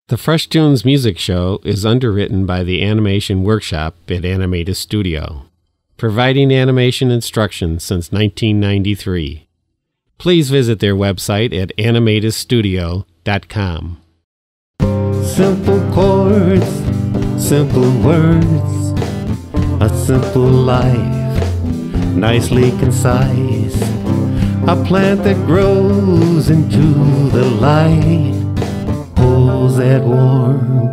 The Fresh Toones Music Show is underwritten by the Animation Workshop at Animated Studio, providing animation instruction since 1993. Please visit their website at animatedstudio.com. Simple chords, simple words, a simple life, nicely concise. A plant that grows into the light, holds that warmth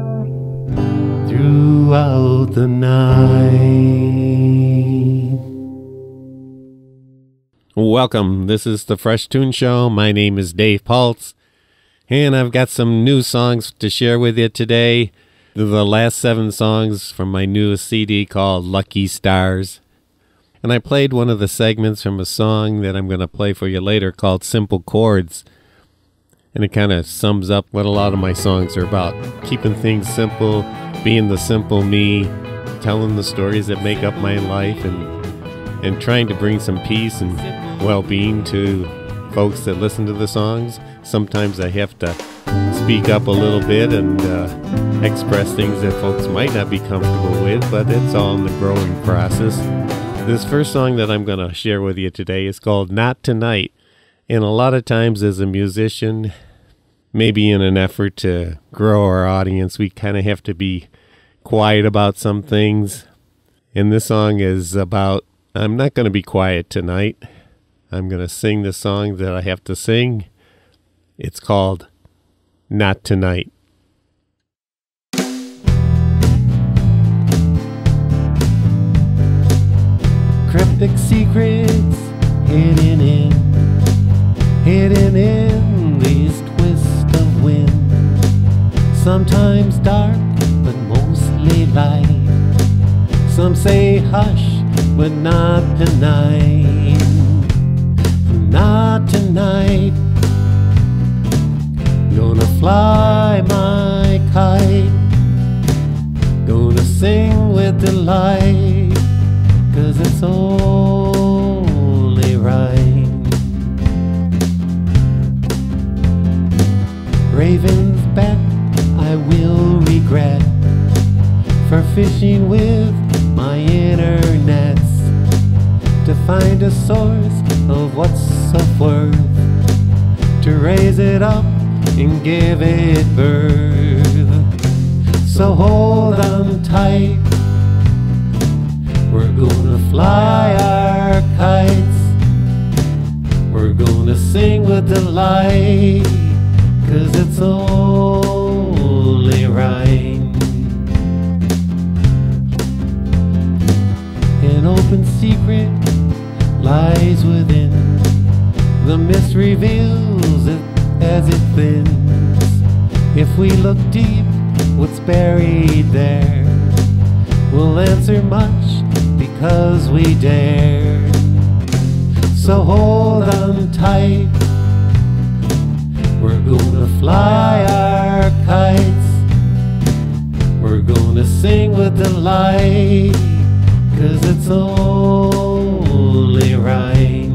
throughout the night. Welcome, this is the Fresh Toones Show. My name is Dave Paltz, and I've got some new songs to share with you today. They're the last 7 songs from my newest CD called Lucky Stars. And I played one of the segments from a song that I'm going to play for you later called Simple Chords. And it kind of sums up what a lot of my songs are about. Keeping things simple, being the simple me, telling the stories that make up my life, and trying to bring some peace and well-being to folks that listen to the songs. Sometimes I have to speak up a little bit and express things that folks might not be comfortable with, but it's all in the growing process. This first song that I'm going to share with you today is called Not Tonight. And a lot of times as a musician, maybe in an effort to grow our audience, we kind of have to be quiet about some things. And this song is about, I'm not going to be quiet tonight. I'm going to sing the song that I have to sing. It's called Not Tonight. Cryptic secrets hidden in these twists of wind. Sometimes dark, but mostly light. Some say hush, but not tonight. Not tonight. Gonna fly my kite. Gonna sing with delight. 'Cause it's only right. Ravens back, I will regret for fishing with my inner nets to find a source of what's of worth, to raise it up and give it birth. So hold on tight. We're gonna fly our kites. We're gonna sing with delight. 'Cause it's only right. An open secret lies within. The mist reveals it as it thins. If we look deep, what's buried there will answer much because we dared. So hold on tight. We're gonna fly our kites. We're gonna sing with delight. 'Cause it's only right.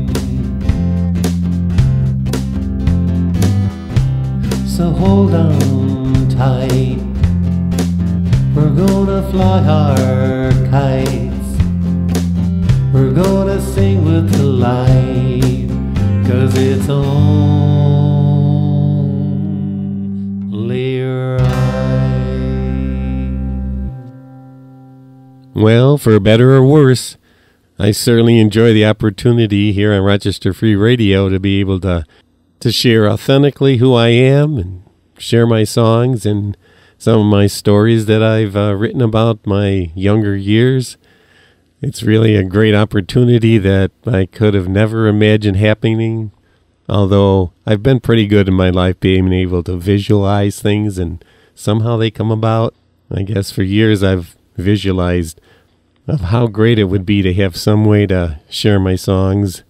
So hold on tight. We're gonna fly our kites. We're gonna sing with delight. 'Cause it's only right. Well, for better or worse, I certainly enjoy the opportunity here on Rochester Free Radio to be able to share authentically who I am and share my songs and some of my stories that I've written about my younger years. It's really a great opportunity that I could have never imagined happening, although I've been pretty good in my life being able to visualize things and somehow they come about. I guess for years I've visualized of how great it would be to have some way to share my songs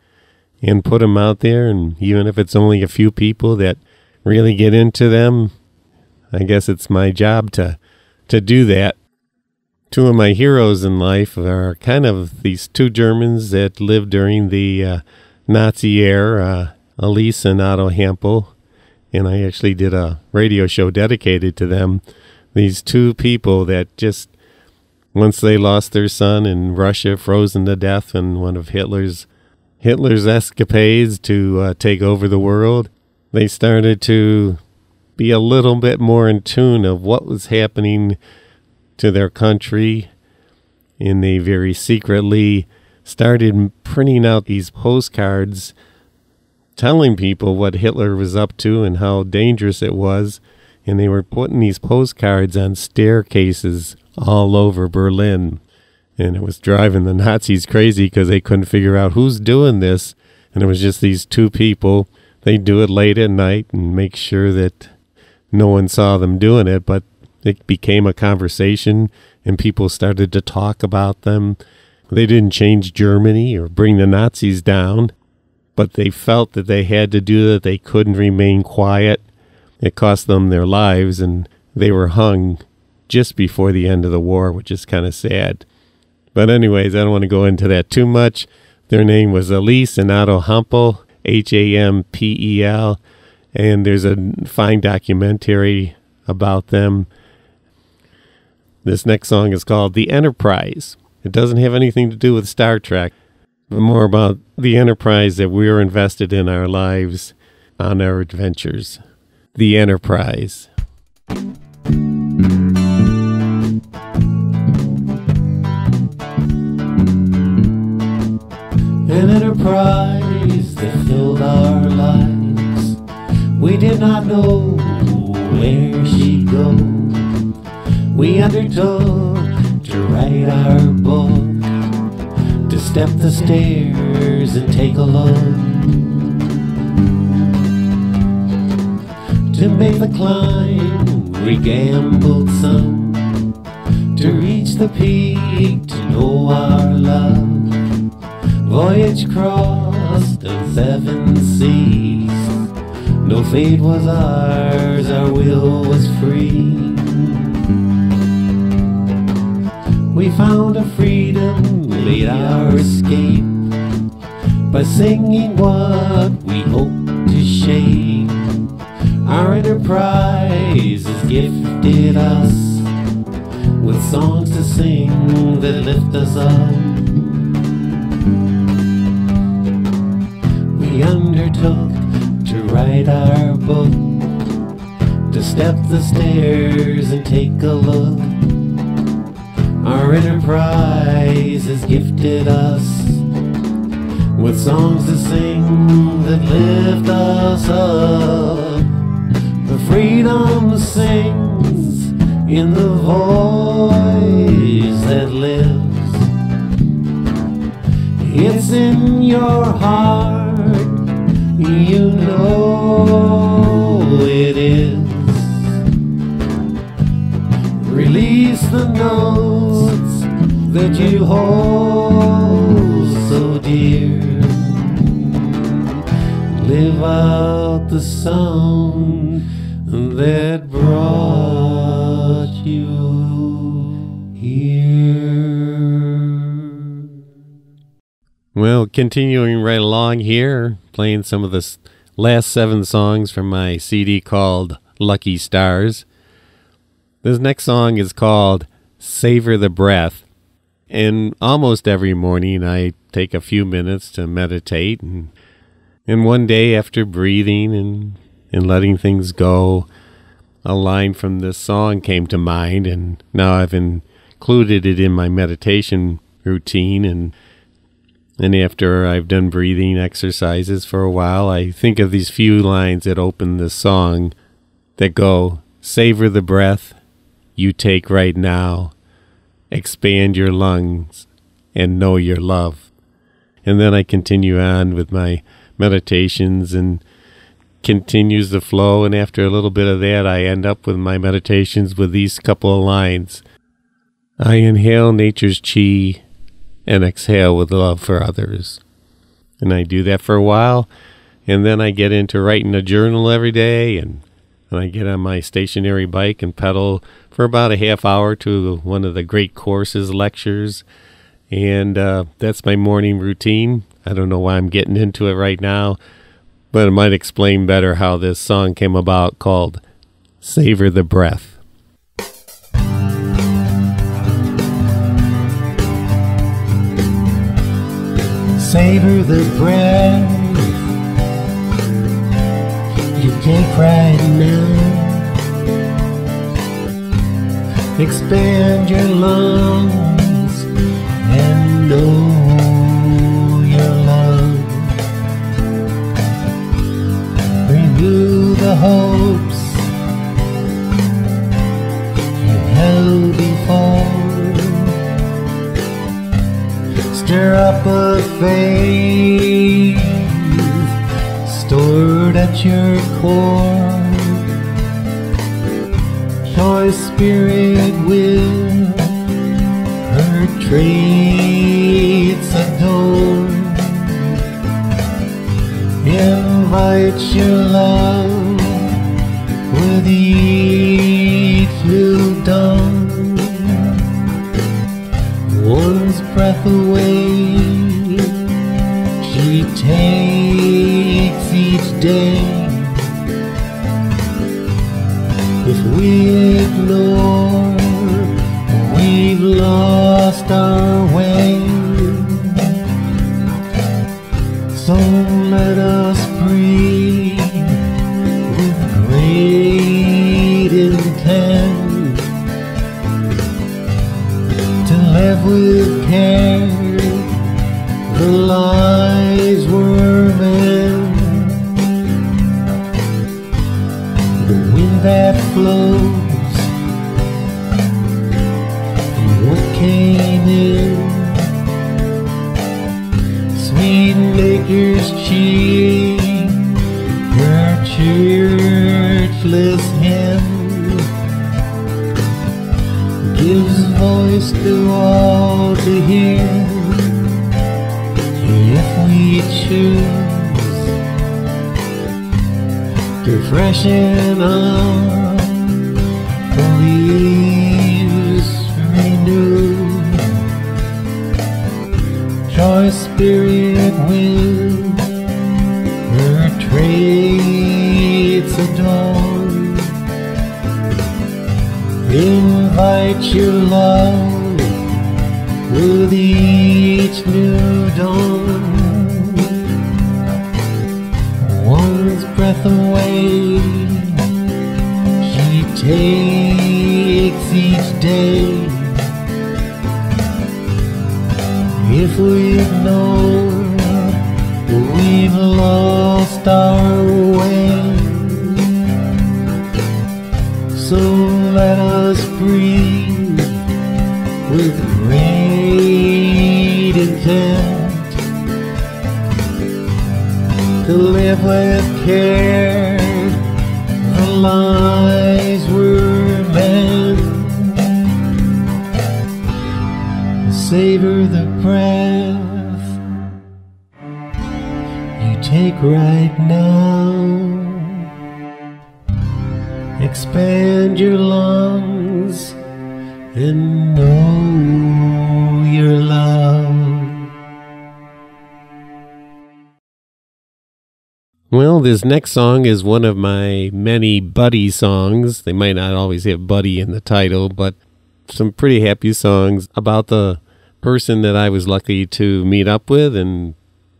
and put them out there, and even if it's only a few people that really get into them, I guess it's my job to do that. Two of my heroes in life are kind of these 2 Germans that lived during the Nazi era, Elise and Otto Hampel. and I actually did a radio show dedicated to them. These two people that just, once they lost their son in Russia, frozen to death in one of Hitler's escapades to take over the world, they started to be a little bit more in tune of what was happening to their country, and they very secretly started printing out these postcards telling people what Hitler was up to and how dangerous it was, and they were putting these postcards on staircases all over Berlin, and it was driving the Nazis crazy because they couldn't figure out who's doing this, and it was just these two people. They do it late at night and make sure that no one saw them doing it, but it became a conversation, and people started to talk about them. They didn't change Germany or bring the Nazis down, but they felt that they had to do that. They couldn't remain quiet. It cost them their lives, and they were hung just before the end of the war, which is kind of sad. But anyways, I don't want to go into that too much. Their name was Elise and Otto Hampel, Hampel, and there's a fine documentary about them. This next song is called The Enterprise. It doesn't have anything to do with Star Trek, but more about the enterprise that we're invested in our lives on our adventures. The Enterprise. An enterprise that filled our lives. We did not know where she'd go. We undertook to write our book, to step the stairs and take a look, to make the climb we gambled some, to reach the peak, to know our love. Voyage crossed on 7 seas. No fate was ours, our will was free. We found a freedom, made our escape, by singing what we hoped to shape. Our enterprise has gifted us with songs to sing that lift us up. We undertook to write our book, to step the stairs and take a look. Our enterprise has gifted us with songs to sing that lift us up. The freedom sings in the voice that lives. It's in your heart, you know it is. Release the notes that you hold so dear. Live out the song that brought you here. Well, continuing right along here, playing some of the last 7 songs from my CD called Lucky Stars. This next song is called Savor the Breath. And almost every morning I take a few minutes to meditate. And one day after breathing and letting things go, a line from this song came to mind. And now I've included it in my meditation routine. And after I've done breathing exercises for a while, I think of these few lines that open this song that go, savor the breath you take right now, expand your lungs, and know your love. And then I continue on with my meditations and continues the flow, and after a little bit of that, I end up with my meditations with these couple of lines. I inhale nature's chi and exhale with love for others. And I do that for a while, and then I get into writing a journal every day, and I get on my stationary bike and pedal for about a half hour to one of the Great Courses lectures. And that's my morning routine. I don't know why I'm getting into it right now, but it might explain better how this song came about, called Savor the Breath. Savor the breath you take right now. Expand your lungs and know your love. Renew the hopes you held before. Stir up a faith stored at your core. Joy spirit will her traits adore. Invite your love with each new dawn. One's breath away she takes each day. If we ignore, we've lost our way. So let us breathe with great intent to live with care the lives we're meant. The wind that flows from what came in, sweet Maker's cheek, your churchless hymn gives voice to all to hear. If we choose to freshen up the leaves renewed, joy spirit will her traits adore. Invite your love with each new dawn. One's breath away she takes each day. If we ignore, we've lost our way. So let us breathe with great intent to live with care the lives we're meant. Savor the breath you take right now. Expand your lungs and know your love. Well, this next song is one of my many buddy songs. They might not always have buddy in the title, but some pretty happy songs about the person that I was lucky to meet up with, and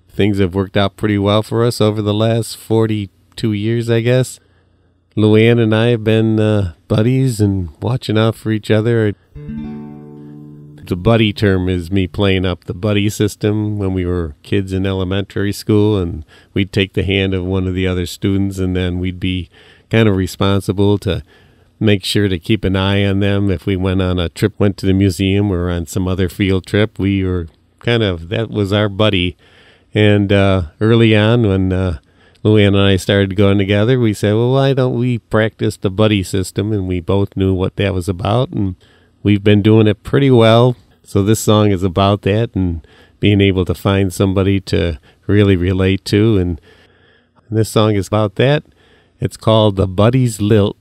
things have worked out pretty well for us over the last 42 years, I guess. Luann and I have been buddies and watching out for each other. The buddy term is me playing up the buddy system when we were kids in elementary school, and we'd take the hand of one of the other students, and then we'd be kind of responsible to make sure to keep an eye on them. If we went on a trip, went to the museum or on some other field trip, we were that was our buddy. And early on when Luann and I started going together, we said, well, why don't we practice the buddy system? And we both knew what that was about, and we've been doing it pretty well. So this song is about that and being able to find somebody to really relate to. And this song is about that. It's called The Buddy's Lilt.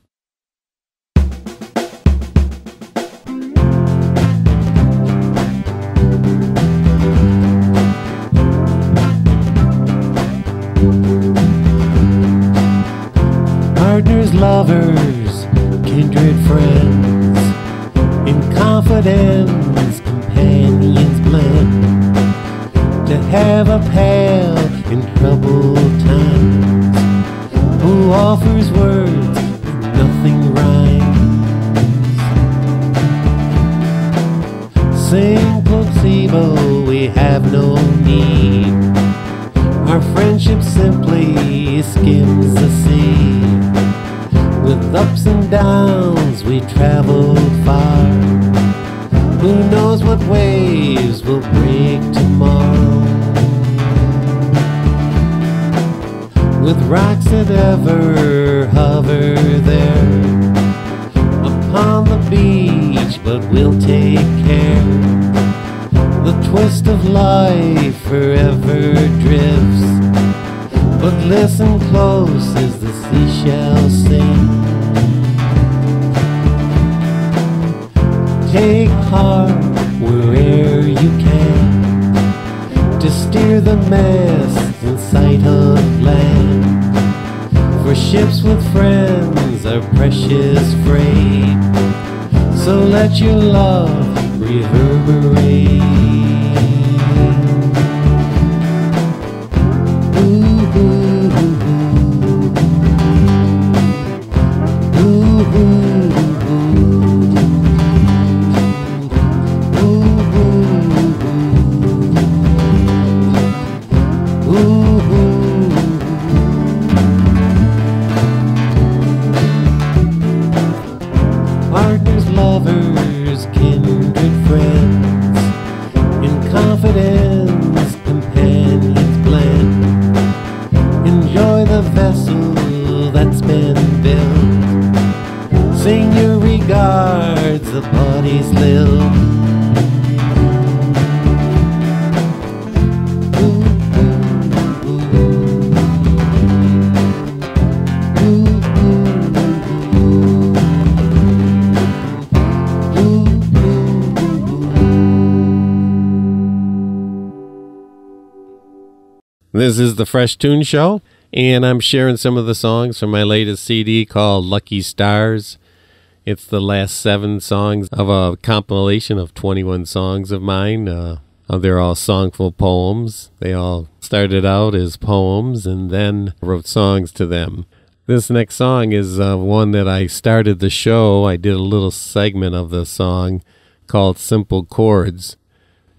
lovers, kindred friends, in confidence, companions blend, to have a pal in troubled times, who offers words when nothing rhymes. Sing placebo, we have no need. Our friendship simply skims the sea. With ups and downs we traveled far. Who knows what waves will break tomorrow? With rocks that ever hover there upon the beach, but we'll take care. The twist of life forever drifts, but listen close as the seashells sing. Take heart where'er you can, to steer the mast in sight of land. For ships with friends are precious freight, so let your love reverberate. Partners, lovers, kindred friends, in confidence, companions blend. Enjoy the vessel that's been built. Sing your regards, the party's lilt. This is the Fresh Toones Show, and I'm sharing some of the songs from my latest CD called Lucky Stars. It's the last 7 songs of a compilation of 21 songs of mine. They're all songful poems. They all started out as poems and then wrote songs to them. This next song is one that I started the show. I did a little segment of the song called Simple Chords.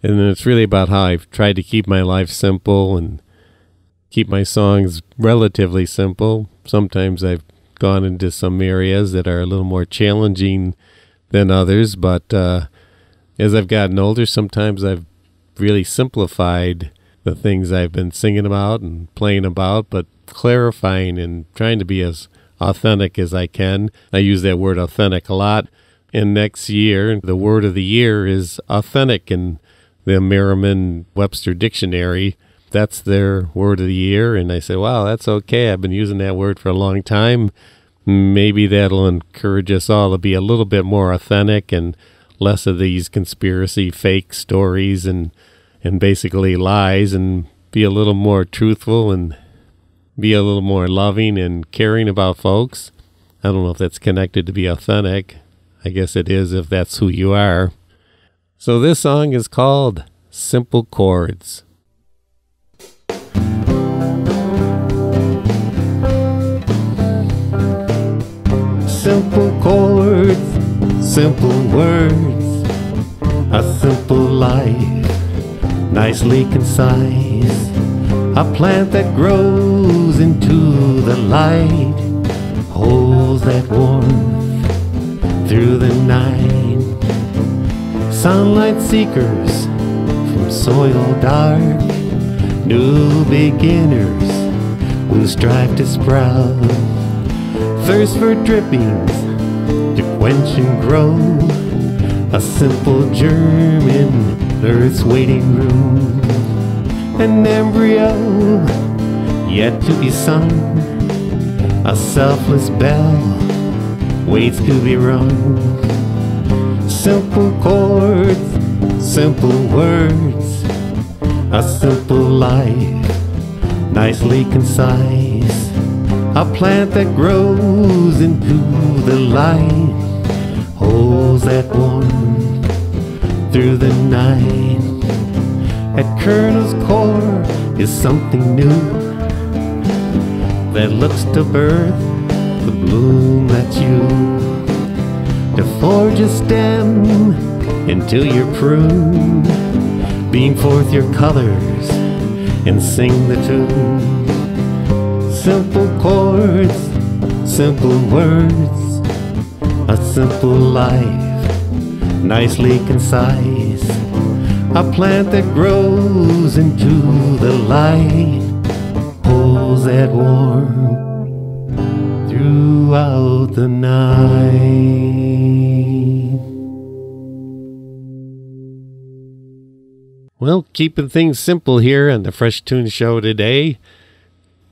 And it's really about how I've tried to keep my life simple and keep my songs relatively simple. Sometimes I've gone into some areas that are a little more challenging than others, but as I've gotten older, sometimes I've really simplified the things I've been singing about and playing about, but clarifying and trying to be as authentic as I can. I use that word authentic a lot. And next year, the word of the year is authentic in the Merriam-Webster Dictionary. That's their word of the year. And I said, wow, that's okay. I've been using that word for a long time. Maybe that'll encourage us all to be a little bit more authentic and less of these conspiracy fake stories and basically lies, and be a little more truthful and be a little more loving and caring about folks. I don't know if that's connected to be authentic. I guess it is if that's who you are. So this song is called Simple Chords. Simple chords, simple words, a simple life, nicely concise. A plant that grows into the light, holds that warmth through the night. Sunlight seekers from soil dark, new beginners who strive to sprout. Thirst for drippings to quench and grow, a simple germ in earth's waiting room. An embryo yet to be sung, a selfless bell waits to be rung. Simple chords, simple words, a simple life, nicely concise. a plant that grows into the light, holds that warmth through the night. At kernel's core is something new that looks to birth the bloom that's you, to forge a stem until you're pruned, beam forth your colors and sing the tune. Simple chords, simple words, a simple life, nicely concise. A plant that grows into the light, holds that warmth throughout the night. Well, keeping things simple here on the Fresh Toones Show today,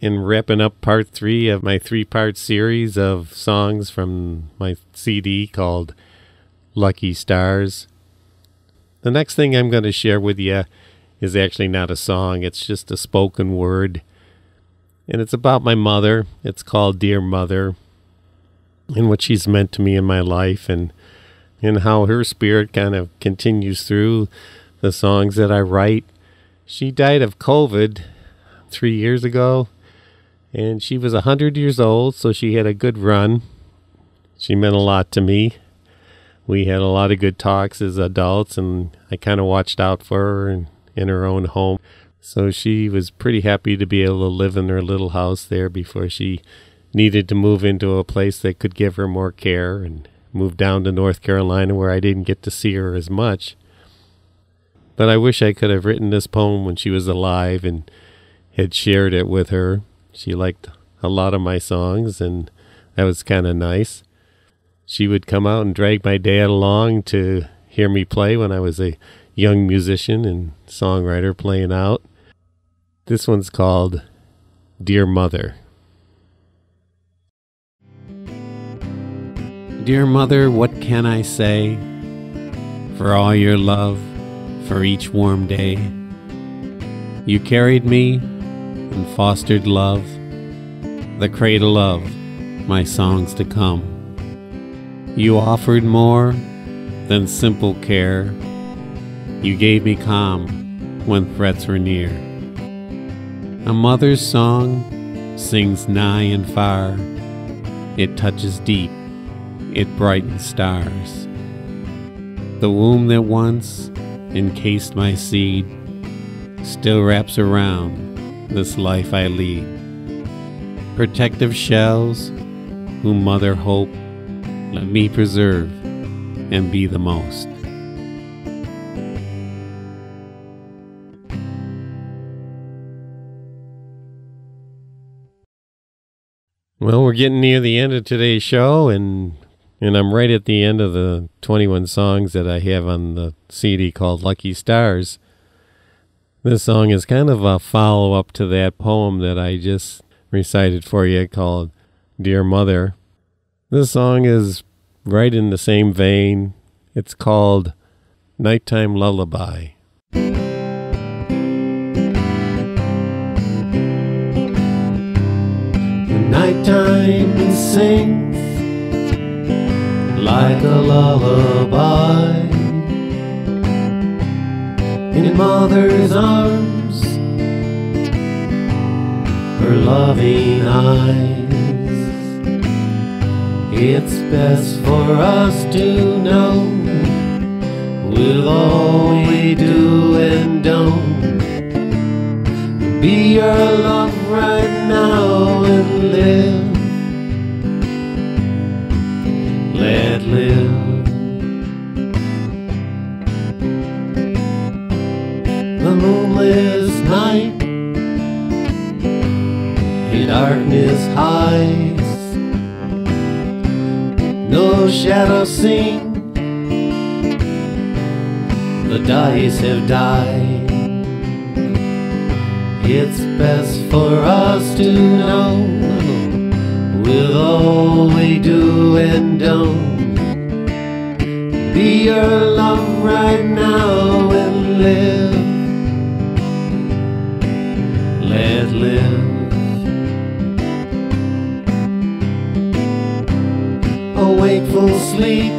and wrapping up part 3 of my 3-part series of songs from my CD called Lucky Stars. The next thing I'm going to share with you is actually not a song, it's just a spoken word. And it's about my mother. It's called Dear Mother, and what she's meant to me in my life, and how her spirit kind of continues through the songs that I write. She died of COVID 3 years ago, and she was 100 years old, so she had a good run. She meant a lot to me. We had a lot of good talks as adults, and I kind of watched out for her in her own home. So she was pretty happy to be able to live in her little house there before she needed to move into a place that could give her more care, and move down to North Carolina where I didn't get to see her as much. But I wish I could have written this poem when she was alive and had shared it with her. She liked a lot of my songs, and that was kind of nice. She would come out and drag my dad along to hear me play when I was a young musician and songwriter playing out. This one's called Dear Mother. Dear Mother, what can I say for all your love, for each warm day? You carried me and fostered love, the cradle of my songs to come. You offered more than simple care. You gave me calm when threats were near. A mother's song sings nigh and far. It touches deep, it brightens stars. The womb that once encased my seed still wraps around this life I lead. Protective shells whom mother hope, let me preserve and be the most. Well, we're getting near the end of today's show, and I'm right at the end of the 21 songs that I have on the CD called Lucky Stars. This song is kind of a follow-up to that poem that I just recited for you called Dear Mother. This song is right in the same vein. It's called Nighttime Lullaby. Nighttime sings like a lullaby in mother's arms, her loving eyes. It's best for us to know, with all we do and don't, be your love right now and live. Let live. The moonless night, the darkness hides, no shadows sing, the dice have died. It's best for us to know, with all we do and don't, be your love right now and live. Let live. sleep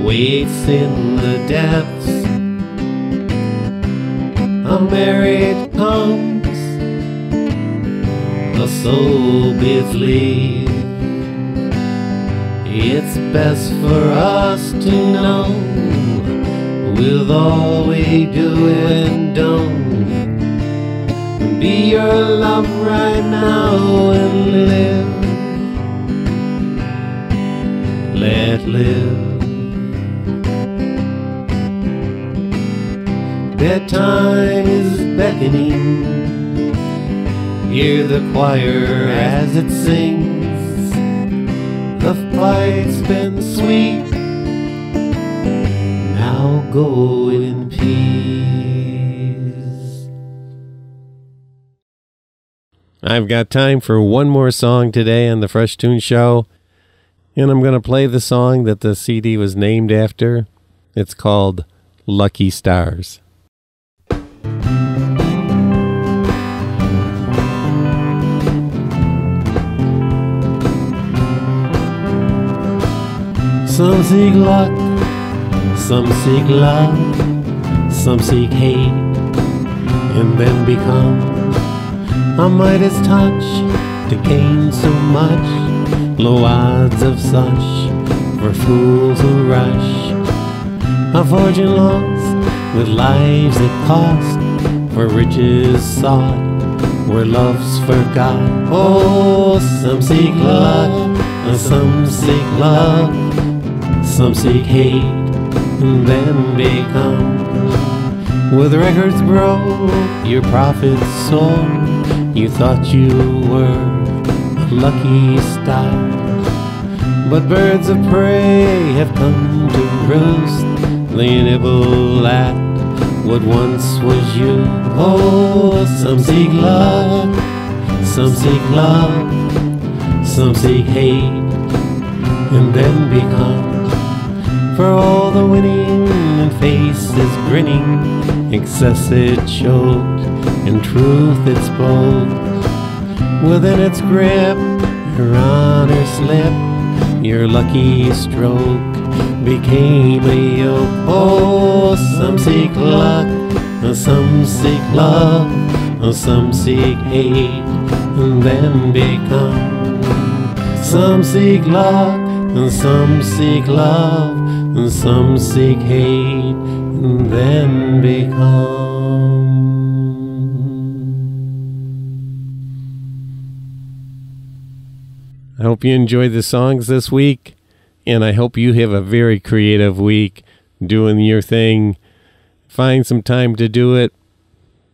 waits in the depths. A marriage comes, a soul bids leave. It's best for us to know, with all we do and don't, be your love right now and live. Let live. Bedtime is beckoning. Hear the choir as it sings. The flight's been sweet. Now go in peace. I've got time for one more song today on the Fresh Toones Show, and I'm going to play the song that the CD was named after. It's called Lucky Stars. Some seek luck, some seek love, some seek hate, and then become a Midas touch to gain so much. Low odds of such for fools who rush. A fortune lost with lives it cost, for riches sought where love's forgot. Oh, some seek luck, some seek love, some seek hate, and then become. With records broke, your profits soared. You thought you were a lucky star, but birds of prey have come to roost. They nibble at what once was you. Oh, some seek luck, some seek love, some seek hate, and then become. For all the winning and faces grinning, excess it choked, and truth it spoke. Within its grip, your honor slipped, your lucky stroke became a yoke. Oh, some seek luck, some seek love, some seek hate, and then become. Some seek luck, and some seek love, and some seek hate, and then become. I hope you enjoyed the songs this week, and I hope you have a very creative week doing your thing. Find some time to do it.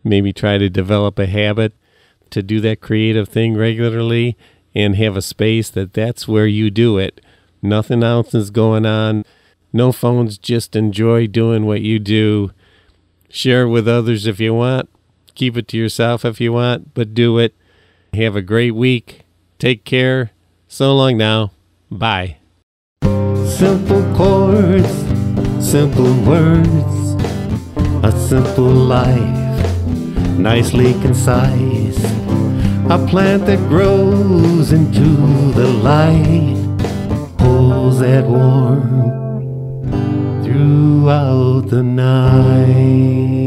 Maybe try to develop a habit to do that creative thing regularly, and have a space that's where you do it. Nothing else is going on. No phones, just enjoy doing what you do. Share it with others if you want. Keep it to yourself if you want, but do it. Have a great week. Take care. So long now. Bye. Simple chords, simple words, a simple life, nicely concise. A plant that grows into the light, holds that warmth throughout the night.